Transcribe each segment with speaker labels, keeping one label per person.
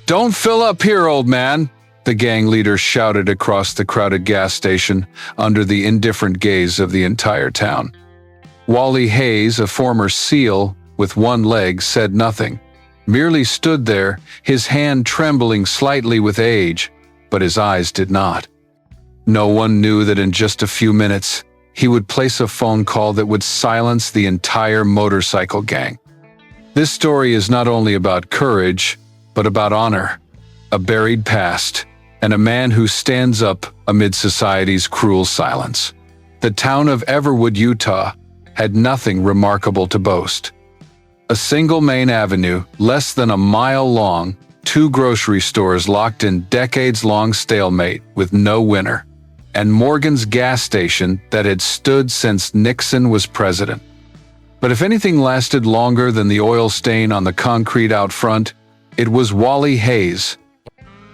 Speaker 1: "Don't fill up here, old man," the gang leader shouted across the crowded gas station under the indifferent gaze of the entire town. Wally Hayes, a former SEAL with one leg, said nothing, merely stood there, his hand trembling slightly with age, but his eyes did not. No one knew that in just a few minutes, he would place a phone call that would silence the entire motorcycle gang. This story is not only about courage, but about honor, a buried past, and a man who stands up amid society's cruel silence. The town of Everwood, Utah, had nothing remarkable to boast. A single main avenue, less than a mile long, 2 grocery stores locked in decades-long stalemate with no winner, and Morgan's gas station that had stood since Nixon was president. But if anything lasted longer than the oil stain on the concrete out front, it was Wally Hayes.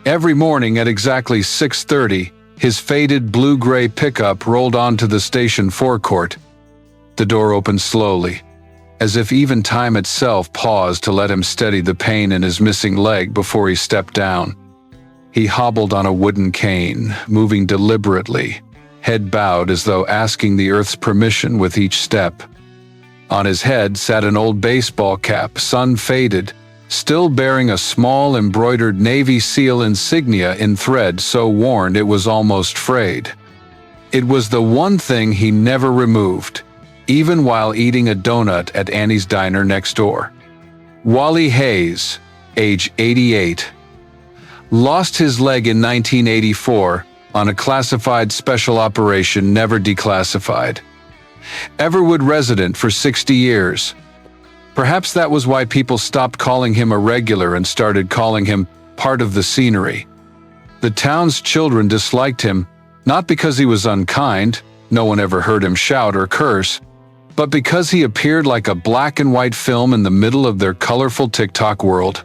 Speaker 1: Every morning at exactly 6:30, his faded blue-gray pickup rolled onto the station forecourt. The door opened slowly, as if even time itself paused to let him steady the pain in his missing leg before he stepped down. He hobbled on a wooden cane, moving deliberately, head bowed as though asking the earth's permission with each step. On his head sat an old baseball cap, sun-faded, still bearing a small embroidered Navy SEAL insignia in thread so worn it was almost frayed. It was the one thing he never removed, even while eating a donut at Annie's diner next door. Wally Hayes, age 88, lost his leg in 1984 on a classified special operation never declassified. Everwood resident for 60 years. Perhaps that was why people stopped calling him a regular and started calling him part of the scenery. The town's children disliked him, not because he was unkind, no one ever heard him shout or curse, but because he appeared like a black and white film in the middle of their colorful TikTok world.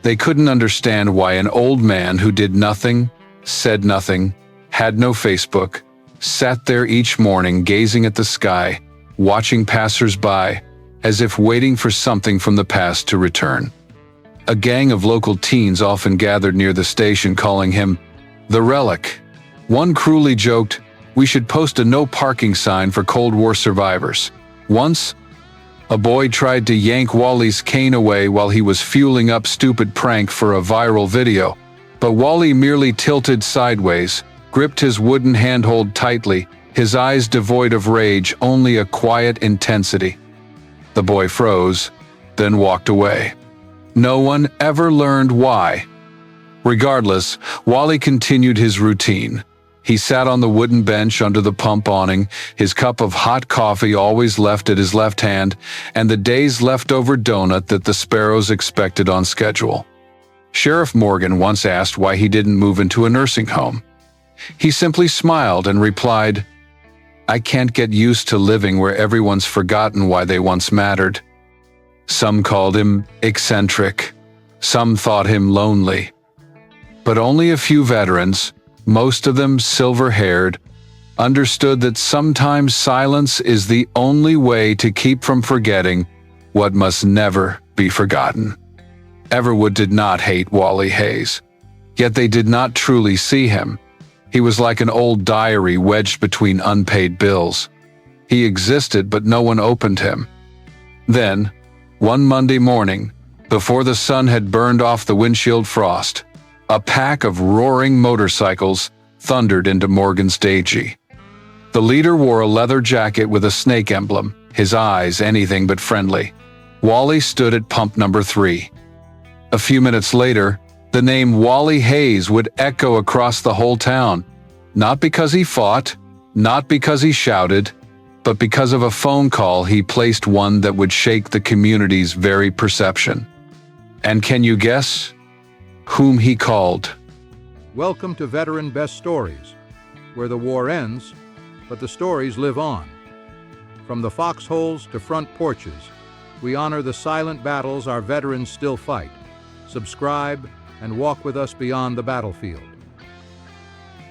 Speaker 1: They couldn't understand why an old man who did nothing, said nothing, had no Facebook, sat there each morning gazing at the sky, watching passers-by, as if waiting for something from the past to return. A gang of local teens often gathered near the station calling him the Relic. One cruelly joked, "We should post a no parking sign for Cold War survivors." Once, a boy tried to yank Wally's cane away while he was fueling up stupid prank for a viral video, but Wally merely tilted sideways, gripped his wooden handhold tightly, his eyes devoid of rage, only a quiet intensity. The boy froze, then walked away. No one ever learned why. Regardless, Wally continued his routine. He sat on the wooden bench under the pump awning, his cup of hot coffee always left at his left hand, and the day's leftover donut that the sparrows expected on schedule. Sheriff Morgan once asked why he didn't move into a nursing home. He simply smiled and replied, "I can't get used to living where everyone's forgotten why they once mattered." Some called him eccentric. Some thought him lonely. But only a few veterans, most of them silver-haired, understood that sometimes silence is the only way to keep from forgetting what must never be forgotten. Everwood did not hate Wally Hayes, yet they did not truly see him. He was like an old diary wedged between unpaid bills. He existed, but no one opened him. Then, one Monday morning, before the sun had burned off the windshield frost, a pack of roaring motorcycles thundered into Morgan's Dairy. The leader wore a leather jacket with a snake emblem, his eyes anything but friendly. Wally stood at pump number 3. A few minutes later, the name Wally Hayes would echo across the whole town, not because he fought, not because he shouted, but because of a phone call he placed, one that would shake the community's very perception. And can you guess whom he called?
Speaker 2: Welcome to Veteran Best Stories, where the war ends, but the stories live on. From the foxholes to front porches, we honor the silent battles our veterans still fight. Subscribe and walk with us beyond the battlefield.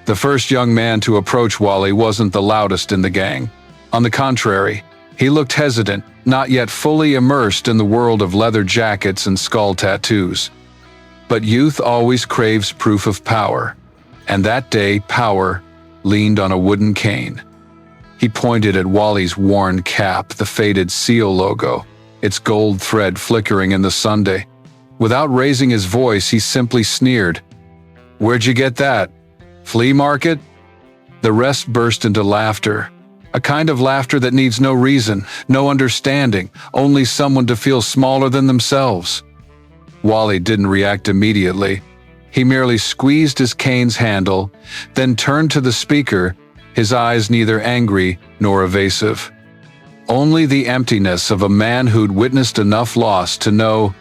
Speaker 1: The first young man to approach Wally wasn't the loudest in the gang. On the contrary, he looked hesitant, not yet fully immersed in the world of leather jackets and skull tattoos. But youth always craves proof of power, and that day power leaned on a wooden cane. He pointed at Wally's worn cap, the faded seal logo, its gold thread flickering in the Sunday. Without raising his voice, he simply sneered. "Where'd you get that? Flea market?" The rest burst into laughter, a kind of laughter that needs no reason, no understanding, only someone to feel smaller than themselves. Wally didn't react immediately. He merely squeezed his cane's handle, then turned to the speaker, his eyes neither angry nor evasive. Only the emptiness of a man who'd witnessed enough loss to know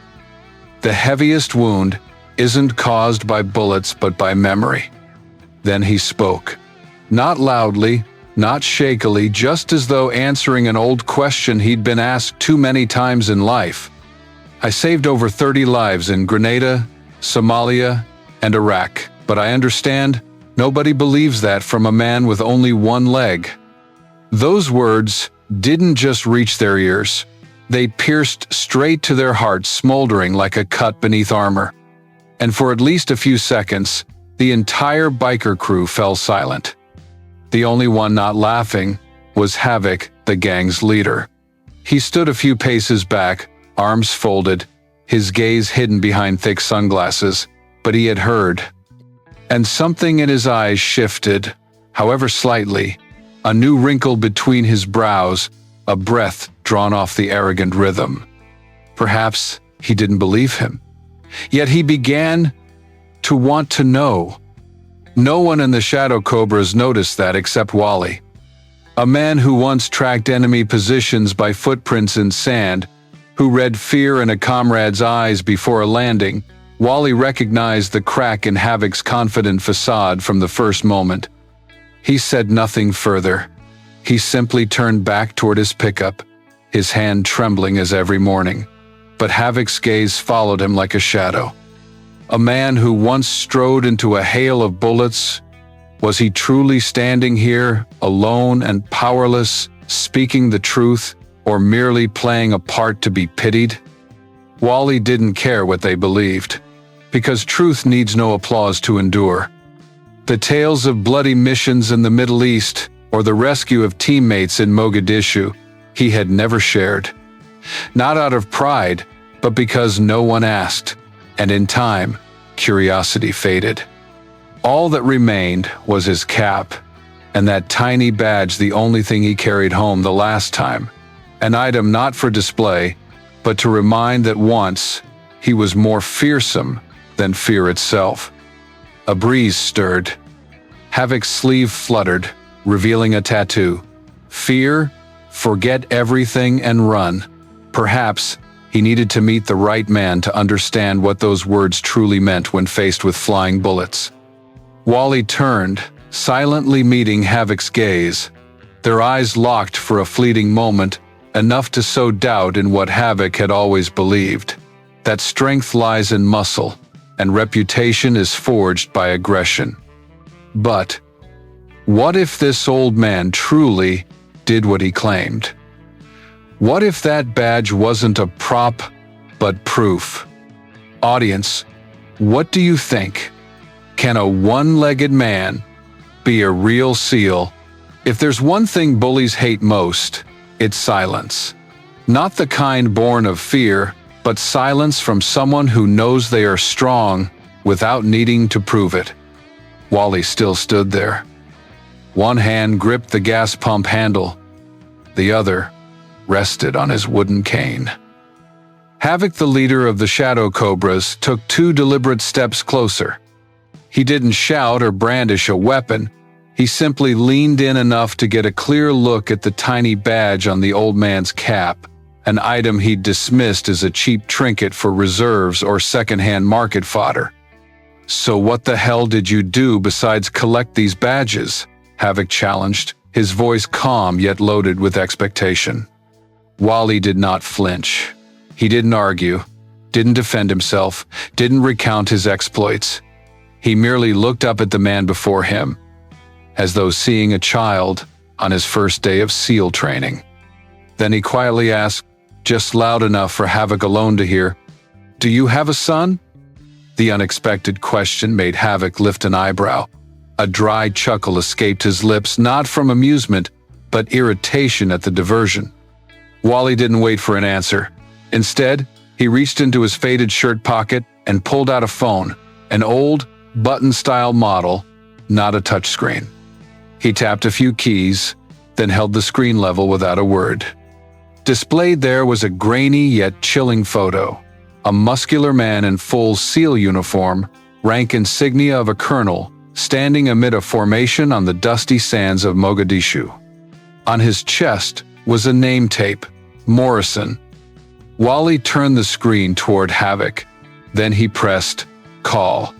Speaker 1: the heaviest wound isn't caused by bullets but by memory. Then he spoke. Not loudly, not shakily, just as though answering an old question he'd been asked too many times in life. "I saved over 30 lives in Grenada, Somalia, and Iraq, but I understand nobody believes that from a man with only one leg." Those words didn't just reach their ears. They pierced straight to their hearts, smoldering like a cut beneath armor. And for at least a few seconds, the entire biker crew fell silent. The only one not laughing was Havoc, the gang's leader. He stood a few paces back, arms folded, his gaze hidden behind thick sunglasses, but he had heard. And something in his eyes shifted, however slightly, a new wrinkle between his brows, a breath drawn off the arrogant rhythm. Perhaps he didn't believe him. Yet he began to want to know. No one in the Shadow Cobras noticed that except Wally. A man who once tracked enemy positions by footprints in sand, who read fear in a comrade's eyes before a landing, Wally recognized the crack in Havoc's confident facade from the first moment. He said nothing further. He simply turned back toward his pickup, his hand trembling as every morning. But Havoc's gaze followed him like a shadow. A man who once strode into a hail of bullets, was he truly standing here, alone and powerless, speaking the truth, or merely playing a part to be pitied? Wally didn't care what they believed, because truth needs no applause to endure. The tales of bloody missions in the Middle East, or the rescue of teammates in Mogadishu, he had never shared. Not out of pride, but because no one asked, and in time, curiosity faded. All that remained was his cap, and that tiny badge, the only thing he carried home the last time, an item not for display, but to remind that once he was more fearsome than fear itself. A breeze stirred. Havoc's sleeve fluttered, revealing a tattoo. Fear, forget everything and run. Perhaps he needed to meet the right man to understand what those words truly meant when faced with flying bullets. Wally turned, silently meeting Havoc's gaze. Their eyes locked for a fleeting moment, enough to sow doubt in what Havoc had always believed, that strength lies in muscle, and reputation is forged by aggression. But what if this old man truly did what he claimed? What if that badge wasn't a prop, but proof? Audience, what do you think? Can a one-legged man be a real SEAL? If there's one thing bullies hate most, it's silence. Not the kind born of fear, but silence from someone who knows they are strong without needing to prove it. Wally still stood there. One hand gripped the gas pump handle. The other rested on his wooden cane. Havoc, the leader of the Shadow Cobras, took 2 deliberate steps closer. He didn't shout or brandish a weapon. He simply leaned in enough to get a clear look at the tiny badge on the old man's cap, an item he'd dismissed as a cheap trinket for reserves or second-hand market fodder. "So what the hell did you do besides collect these badges?" Havoc challenged, his voice calm yet loaded with expectation. Wally did not flinch. He didn't argue, didn't defend himself, didn't recount his exploits. He merely looked up at the man before him, as though seeing a child on his first day of SEAL training. Then he quietly asked, just loud enough for Havoc alone to hear, "Do you have a son?" The unexpected question made Havoc lift an eyebrow. A dry chuckle escaped his lips, not from amusement, but irritation at the diversion. Wally didn't wait for an answer. Instead, he reached into his faded shirt pocket and pulled out a phone, an old, button-style model, not a touchscreen. He tapped a few keys, then held the screen level without a word. Displayed there was a grainy yet chilling photo. A muscular man in full SEAL uniform, rank insignia of a colonel, standing amid a formation on the dusty sands of Mogadishu. On his chest was a name tape, Morrison. Wally turned the screen toward Havoc. Then he pressed call.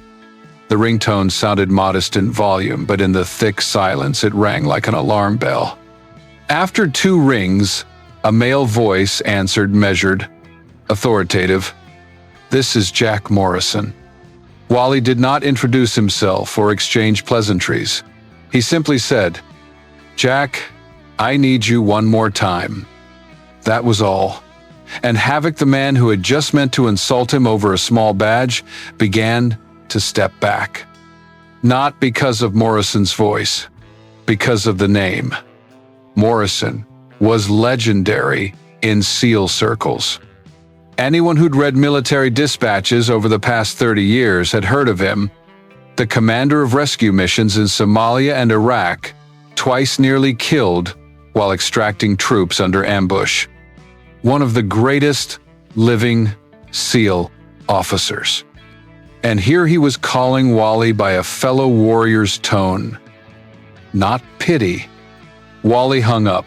Speaker 1: The ringtone sounded modest in volume, but in the thick silence it rang like an alarm bell. After 2 rings, a male voice answered, measured, authoritative. "This is Jack Morrison." Wally did not introduce himself or exchange pleasantries. He simply said, "Jack, I need you one more time." That was all. And Havoc, the man who had just meant to insult him over a small badge, began to step back. Not because of Morrison's voice, because of the name. Morrison was legendary in SEAL circles. Anyone who'd read military dispatches over the past 30 years had heard of him. The commander of rescue missions in Somalia and Iraq, twice nearly killed while extracting troops under ambush. One of the greatest living SEAL officers. And here he was calling Wally by a fellow warrior's tone. Not pity. Wally hung up.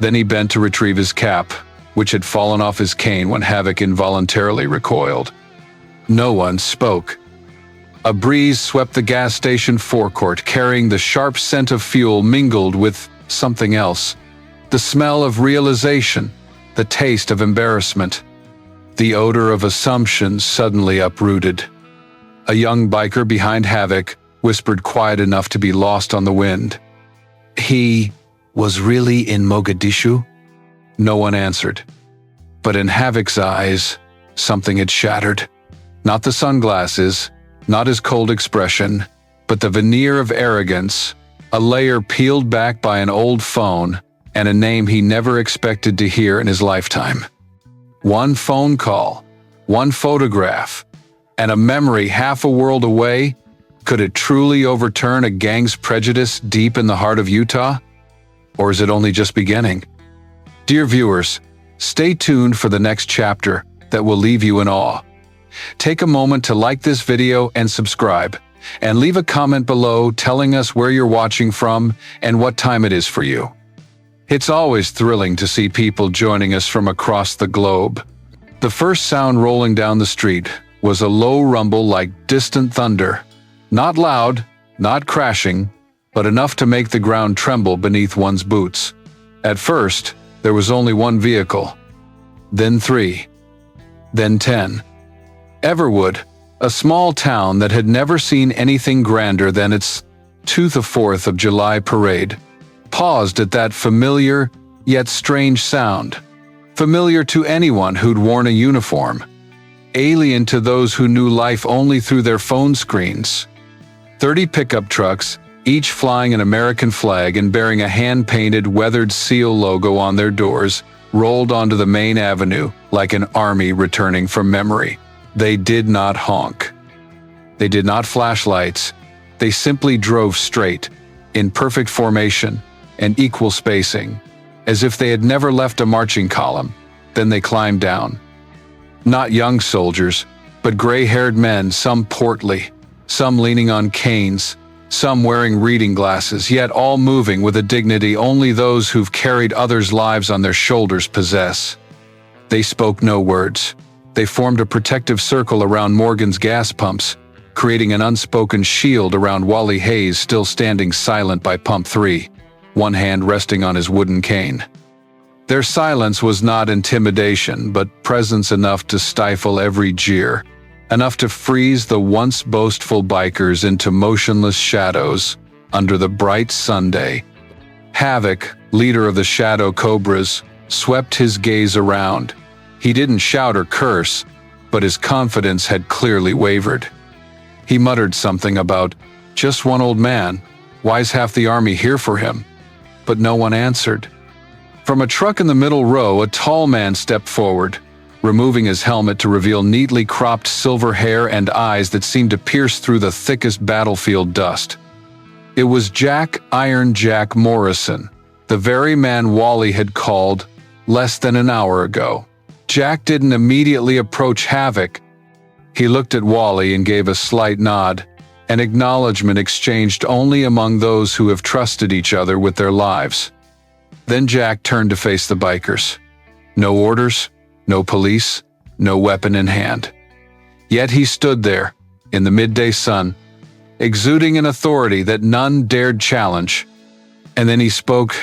Speaker 1: Then he bent to retrieve his cap, which had fallen off his cane when Havoc involuntarily recoiled. No one spoke. A breeze swept the gas station forecourt, carrying the sharp scent of fuel mingled with something else. The smell of realization, the taste of embarrassment, the odor of assumptions suddenly uprooted. A young biker behind Havoc whispered quiet enough to be lost on the wind. "He was really in Mogadishu?" No one answered. But in Havoc's eyes, something had shattered. Not the sunglasses, not his cold expression, but the veneer of arrogance, a layer peeled back by an old phone, and a name he never expected to hear in his lifetime. One phone call, one photograph, and a memory half a world away. Could it truly overturn a gang's prejudice deep in the heart of Utah? Or is it only just beginning? Dear viewers, stay tuned for the next chapter that will leave you in awe. Take a moment to like this video and subscribe, and leave a comment below telling us where you're watching from and what time it is for you. It's always thrilling to see people joining us from across the globe. The first sound rolling down the street was a low rumble like distant thunder. Not loud, not crashing, but enough to make the ground tremble beneath one's boots. At first, there was only one vehicle. Then 3. Then 10. Everwood, a small town that had never seen anything grander than its 4th of July parade, paused at that familiar yet strange sound. Familiar to anyone who'd worn a uniform. Alien to those who knew life only through their phone screens. 30 pickup trucks, each flying an American flag and bearing a hand-painted, weathered SEAL logo on their doors, rolled onto the main avenue like an army returning from memory. They did not honk. They did not flash lights. They simply drove straight, in perfect formation and equal spacing, as if they had never left a marching column. Then they climbed down. Not young soldiers, but gray-haired men, some portly, some leaning on canes, some wearing reading glasses, yet all moving with a dignity only those who've carried others' lives on their shoulders possess. They spoke no words. They formed a protective circle around Morgan's gas pumps, creating an unspoken shield around Wally Hayes, still standing silent by pump 3, one hand resting on his wooden cane. Their silence was not intimidation, but presence enough to stifle every jeer, enough to freeze the once boastful bikers into motionless shadows under the bright Sunday. Havoc, leader of the Shadow Cobras, swept his gaze around. He didn't shout or curse. but his confidence had clearly wavered. He muttered something about, "Just one old man. Why's half the army here for him?" But no one answered. From a truck in the middle row, a tall man stepped forward, removing his helmet to reveal neatly cropped silver hair and eyes that seemed to pierce through the thickest battlefield dust. It was Iron Jack Morrison, the very man Wally had called less than an hour ago. Jack didn't immediately approach Havoc. He looked at Wally and gave a slight nod, an acknowledgement exchanged only among those who have trusted each other with their lives. Then Jack turned to face the bikers. No orders, no police, no weapon in hand. Yet he stood there, in the midday sun, exuding an authority that none dared challenge. And then he spoke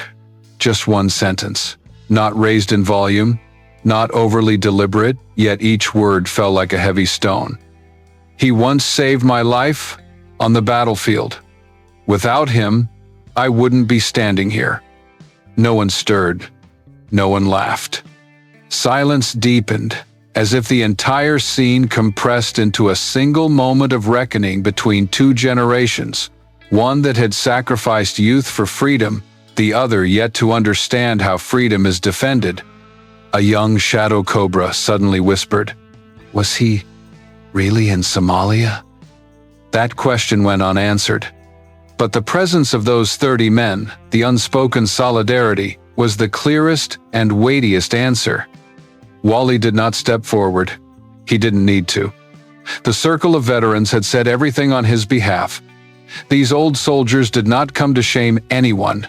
Speaker 1: just one sentence, not raised in volume, not overly deliberate, yet each word fell like a heavy stone. "He once saved my life on the battlefield. Without him, I wouldn't be standing here." No one stirred. No one laughed. Silence deepened, as if the entire scene compressed into a single moment of reckoning between two generations, one that had sacrificed youth for freedom, the other yet to understand how freedom is defended. A young shadow cobra suddenly whispered, "Was he really in Somalia?" That question went unanswered. But the presence of those 30 men, the unspoken solidarity, was the clearest and weightiest answer. Wally did not step forward. He didn't need to. The circle of veterans had said everything on his behalf. These old soldiers did not come to shame anyone.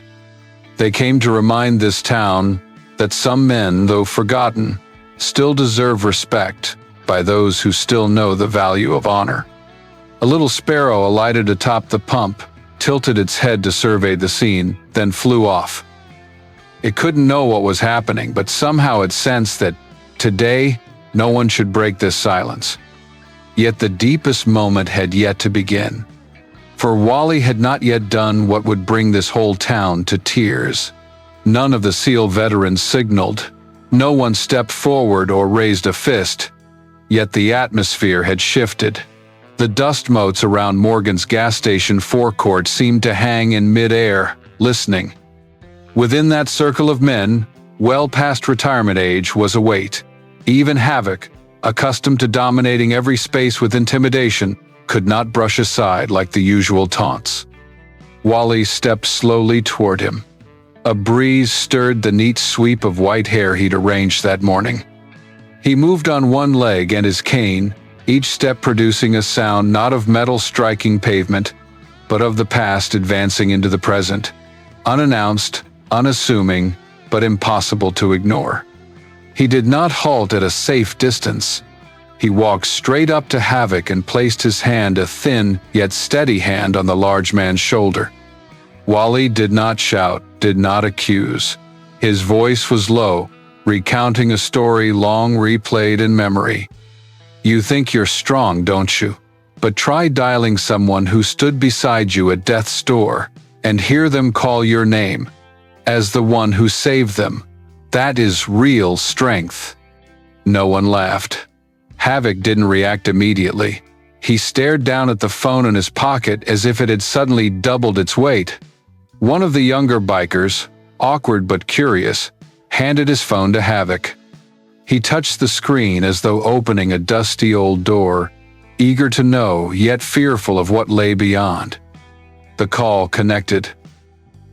Speaker 1: They came to remind this town that some men, though forgotten, still deserve respect by those who still know the value of honor. A little sparrow alighted atop the pump, tilted its head to survey the scene, then flew off. It couldn't know what was happening, but somehow it sensed that today no one should break this silence. Yet the deepest moment had yet to begin. For Wally had not yet done what would bring this whole town to tears. None of the SEAL veterans signaled. No one stepped forward or raised a fist. Yet the atmosphere had shifted. The dust motes around Morgan's gas station forecourt seemed to hang in mid-air, listening. Within that circle of men, well past retirement age, was a weight. Even Havoc, accustomed to dominating every space with intimidation, could not brush aside like the usual taunts. Wally stepped slowly toward him. A breeze stirred the neat sweep of white hair he'd arranged that morning. He moved on one leg and his cane, each step producing a sound not of metal striking pavement, but of the past advancing into the present, unannounced, unassuming, but impossible to ignore. He did not halt at a safe distance. He walked straight up to Havoc and placed his hand, a thin yet steady hand, on the large man's shoulder. Wally did not shout, did not accuse. His voice was low, recounting a story long replayed in memory. "You think you're strong, don't you? But try dialing someone who stood beside you at death's door and hear them call your name as the one who saved them. That is real strength." No one laughed. Havoc didn't react immediately. He stared down at the phone in his pocket as if it had suddenly doubled its weight. One of the younger bikers, awkward but curious, handed his phone to Havoc. He touched the screen as though opening a dusty old door, eager to know, yet fearful of what lay beyond. The call connected.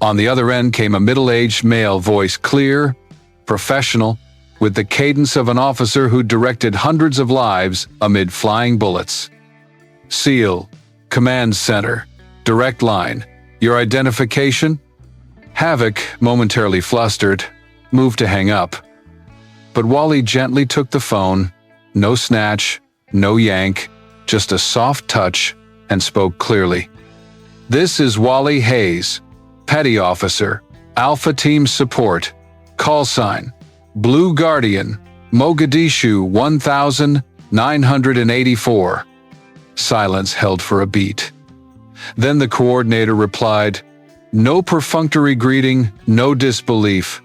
Speaker 1: On the other end came a middle-aged male voice, clear, professional, with the cadence of an officer who directed hundreds of lives amid flying bullets. "SEAL, Command Center, direct line. Your identification?" Havoc, momentarily flustered, moved to hang up. But Wally gently took the phone, no snatch, no yank, just a soft touch, and spoke clearly. "This is Wally Hayes, Petty Officer, Alpha Team Support, call sign, Blue Guardian, Mogadishu 1984. Silence held for a beat. Then the coordinator replied, "No perfunctory greeting, no disbelief.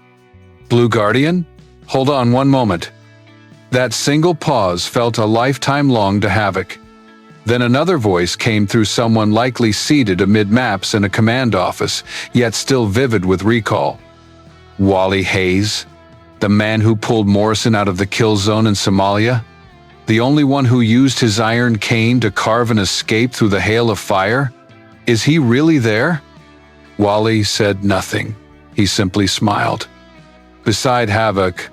Speaker 1: Blue Guardian? Hold on one moment." That single pause felt a lifetime long to Havoc. Then another voice came through, someone likely seated amid maps in a command office, yet still vivid with recall. Wally Hayes, the man who pulled Morrison out of the kill zone in Somalia? The only one who used his iron cane to carve an escape through the hail of fire? Is he really there? Wally said nothing. He simply smiled. Beside Havoc,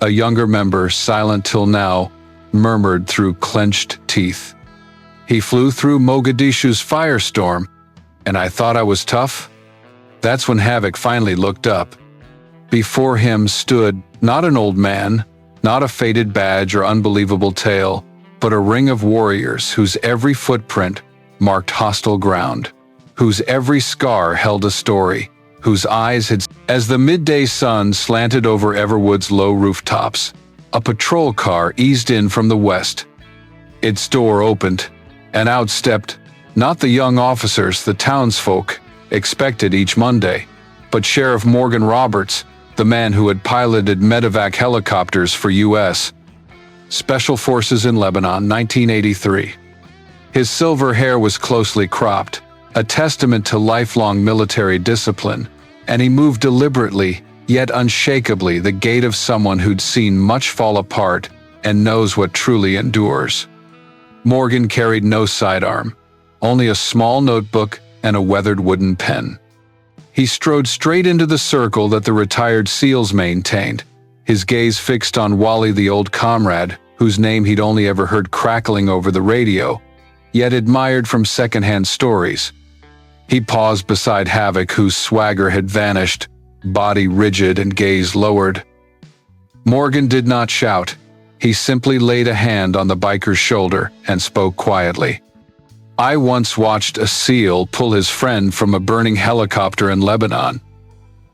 Speaker 1: a younger member, silent till now, murmured through clenched teeth. He flew through Mogadishu's firestorm, and I thought I was tough? That's when Havoc finally looked up. Before him stood not an old man, not a faded badge or unbelievable tale, but a ring of warriors whose every footprint marked hostile ground, whose every scar held a story, whose eyes had... As the midday sun slanted over Everwood's low rooftops, a patrol car eased in from the west. Its door opened, and out stepped not the young officers the townsfolk expected each Monday, but Sheriff Morgan Roberts, the man who had piloted medevac helicopters for U.S. Special Forces in Lebanon, 1983. His silver hair was closely cropped, a testament to lifelong military discipline, and he moved deliberately, yet unshakably, the gait of someone who'd seen much fall apart and knows what truly endures. Morgan carried no sidearm, only a small notebook and a weathered wooden pen. He strode straight into the circle that the retired SEALs maintained, his gaze fixed on Wally, the old comrade, whose name he'd only ever heard crackling over the radio, yet admired from secondhand stories. He paused beside Havoc, whose swagger had vanished, body rigid and gaze lowered. Morgan did not shout. He simply laid a hand on the biker's shoulder and spoke quietly. I once watched a SEAL pull his friend from a burning helicopter in Lebanon.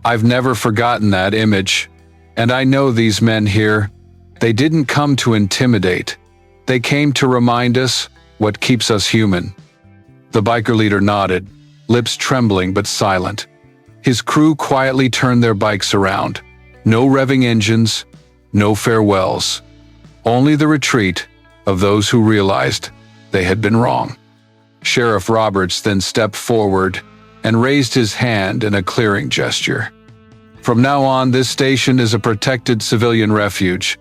Speaker 1: I've never forgotten that image. And I know these men here, they didn't come to intimidate. They came to remind us what keeps us human. The biker leader nodded, lips trembling but silent. His crew quietly turned their bikes around. No revving engines, no farewells. Only the retreat of those who realized they had been wrong. Sheriff Roberts then stepped forward and raised his hand in a clearing gesture. From now on, this station is a protected civilian refuge.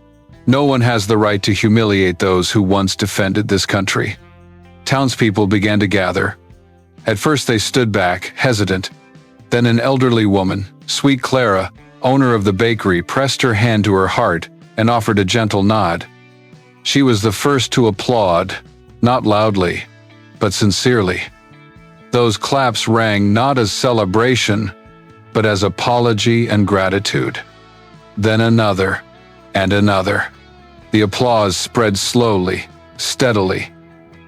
Speaker 1: No one has the right to humiliate those who once defended this country. Townspeople began to gather. At first they stood back, hesitant. Then an elderly woman, Sweet Clara, owner of the bakery, pressed her hand to her heart and offered a gentle nod. She was the first to applaud, not loudly, but sincerely. Those claps rang not as celebration, but as apology and gratitude. Then another, and another. The applause spread slowly, steadily,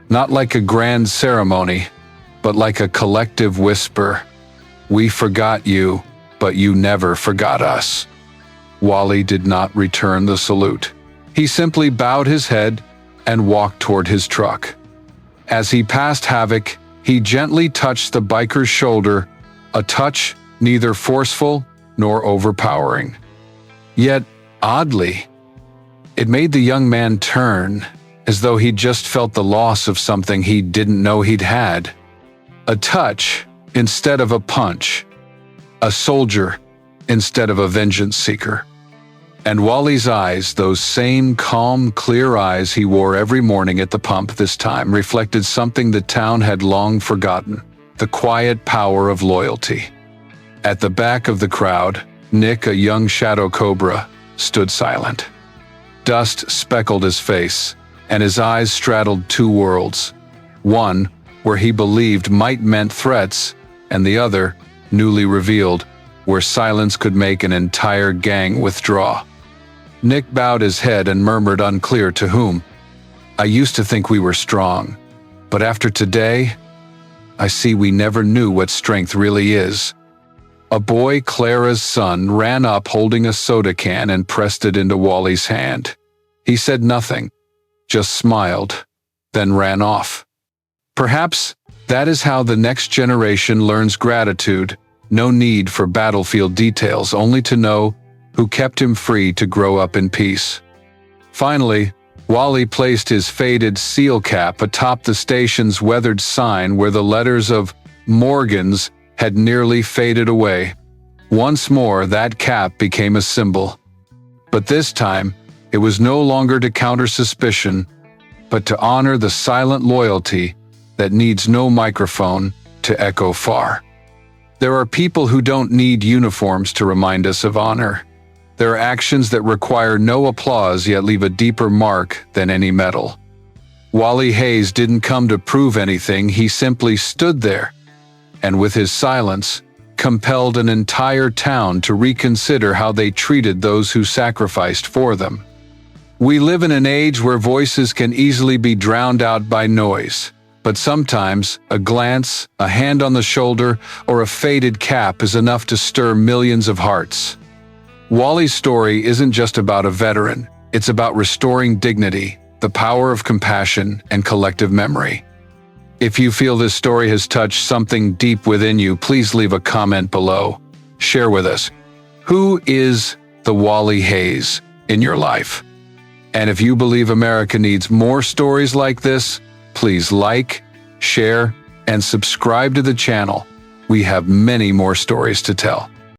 Speaker 1: not like a grand ceremony, but like a collective whisper. We forgot you, but you never forgot us. Wally did not return the salute. He simply bowed his head and walked toward his truck. As he passed Havoc, he gently touched the biker's shoulder, a touch neither forceful nor overpowering. Yet, oddly, it made the young man turn, as though he'd just felt the loss of something he didn't know he'd had. A touch instead of a punch. A soldier instead of a vengeance seeker. And Wally's eyes, those same calm, clear eyes he wore every morning at the pump this time, reflected something the town had long forgotten: the quiet power of loyalty. At the back of the crowd, Nick, a young shadow cobra, stood silent. Dust speckled his face, and his eyes straddled two worlds. One, where he believed might meant threats, and the other, newly revealed, where silence could make an entire gang withdraw. Nick bowed his head and murmured, unclear to whom, I used to think we were strong, but after today, I see we never knew what strength really is. A boy, Clara's son, ran up holding a soda can and pressed it into Wally's hand. He said nothing, just smiled, then ran off. Perhaps that is how the next generation learns gratitude. No need for battlefield details, only to know who kept him free to grow up in peace. Finally, Wally placed his faded seal cap atop the station's weathered sign where the letters of Morgan's had nearly faded away. Once more, that cap became a symbol. But this time, it was no longer to counter suspicion, but to honor the silent loyalty that needs no microphone to echo far. There are people who don't need uniforms to remind us of honor. There are actions that require no applause yet leave a deeper mark than any medal. Wally Hayes didn't come to prove anything, he simply stood there, and with his silence, compelled an entire town to reconsider how they treated those who sacrificed for them. We live in an age where voices can easily be drowned out by noise, but sometimes a glance, a hand on the shoulder, or a faded cap is enough to stir millions of hearts. Wally's story isn't just about a veteran, it's about restoring dignity, the power of compassion, and collective memory. If you feel this story has touched something deep within you, please leave a comment below. Share with us, who is the Wally Hayes in your life? And if you believe America needs more stories like this, please like, share, and subscribe to the channel. We have many more stories to tell.